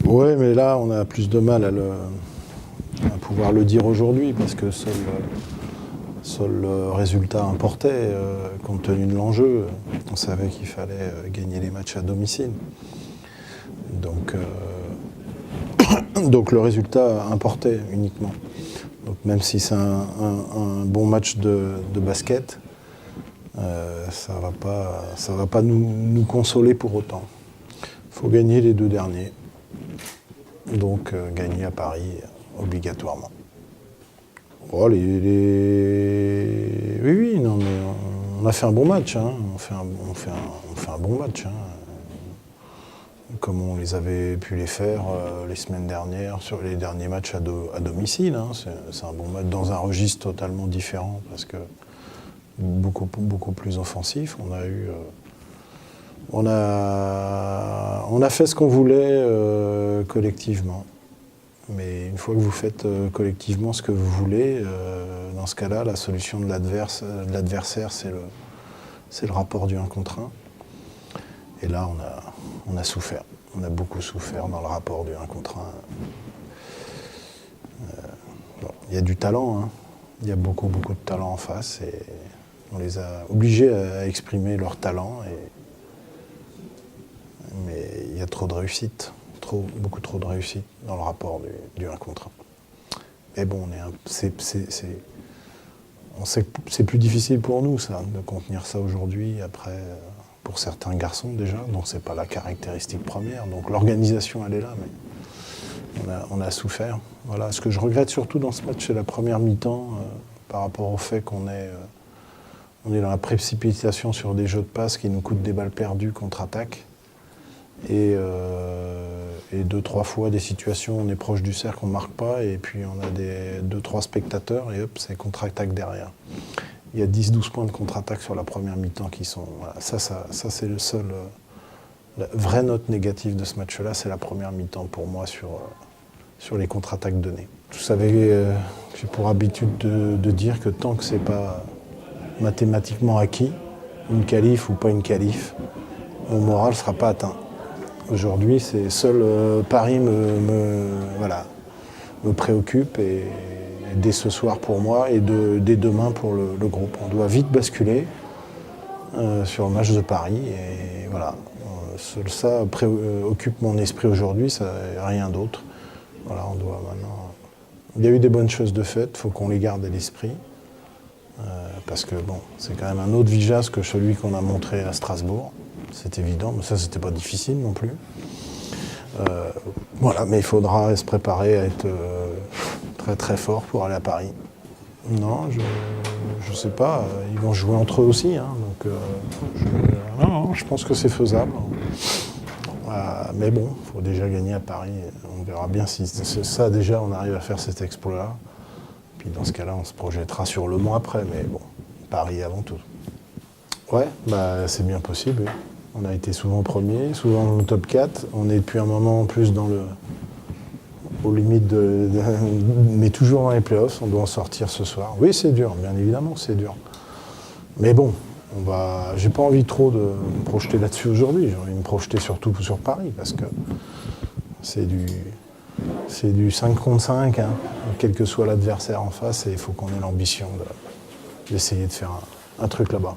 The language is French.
Ouais, mais là, on a plus de mal à pouvoir le dire aujourd'hui parce que seul le résultat importait, compte tenu de l'enjeu. On savait qu'il fallait gagner les matchs à domicile. Donc le résultat importait uniquement. Donc même si c'est un bon match de basket, ça va pas nous consoler pour autant. Il faut gagner les 2 derniers. Donc gagner à Paris obligatoirement. Oh, oui, non, mais on a fait un bon match. Hein. On fait un bon match. Hein. Comme on les avait pu les faire les semaines dernières sur les derniers matchs à domicile. Hein. C'est un bon match dans un registre totalement différent parce que beaucoup plus offensif. On a fait ce qu'on voulait collectivement. Mais une fois que vous faites collectivement ce que vous voulez, dans ce cas-là, la solution de l'adversaire, c'est le rapport du 1 contre 1. Et là, on a souffert. On a beaucoup souffert dans le rapport du 1 contre 1. Il y a du talent, hein. Il y a beaucoup de talent en face. Et on les a obligés à exprimer leur talent. Mais il y a trop de réussite. Beaucoup trop de réussite dans le rapport du 1 contre 1. Mais bon, on sait que c'est plus difficile pour nous, ça, de contenir ça aujourd'hui, après, pour certains garçons déjà, donc c'est pas la caractéristique première. Donc l'organisation, elle est là, mais on a souffert. Voilà. Ce que je regrette surtout dans ce match, c'est la première mi-temps, par rapport au fait qu'on est dans la précipitation sur des jeux de passe qui nous coûtent des balles perdues contre-attaque. Et 2-3 fois des situations où on est proche du cercle, on ne marque pas, et puis on a 2-3 spectateurs, et hop, c'est contre-attaque derrière. Il y a 10-12 points de contre-attaque sur la première mi-temps qui sont... Voilà, ça c'est le seul... la vraie note négative de ce match-là, c'est la première mi-temps pour moi sur les contre-attaques données. Vous savez, j'ai pour habitude de dire que tant que c'est pas mathématiquement acquis, une qualif ou pas une qualif, mon moral ne sera pas atteint. Aujourd'hui, c'est seul Paris me préoccupe et dès ce soir pour moi et dès demain pour le groupe. On doit vite basculer sur le match de Paris et voilà. Seul ça occupe mon esprit aujourd'hui, rien d'autre. Voilà, on doit maintenant. Il y a eu des bonnes choses de fait, il faut qu'on les garde à l'esprit. Parce que bon, c'est quand même un autre visage que celui qu'on a montré à Strasbourg. C'est évident, mais ça, c'était pas difficile non plus. Voilà, mais il faudra se préparer à être très très fort pour aller à Paris. Non, je sais pas, ils vont jouer entre eux aussi, hein, donc non, je pense que c'est faisable. Mais bon, il faut déjà gagner à Paris. On verra bien si ça déjà on arrive à faire cet exploit-là. Puis dans ce cas-là, on se projettera sur le mois après, mais bon, Paris avant tout. Ouais, bah c'est bien possible. Oui. On a été souvent premier, souvent dans le top 4. On est depuis un moment en plus aux limites mais toujours dans les playoffs. On doit en sortir ce soir. Oui, c'est dur, bien évidemment, c'est dur. Mais bon, j'ai pas envie trop de me projeter là-dessus aujourd'hui. J'ai envie de me projeter surtout sur Paris, parce que c'est du 5 contre 5, hein, quel que soit l'adversaire en face, et il faut qu'on ait l'ambition d'essayer de faire un truc là-bas.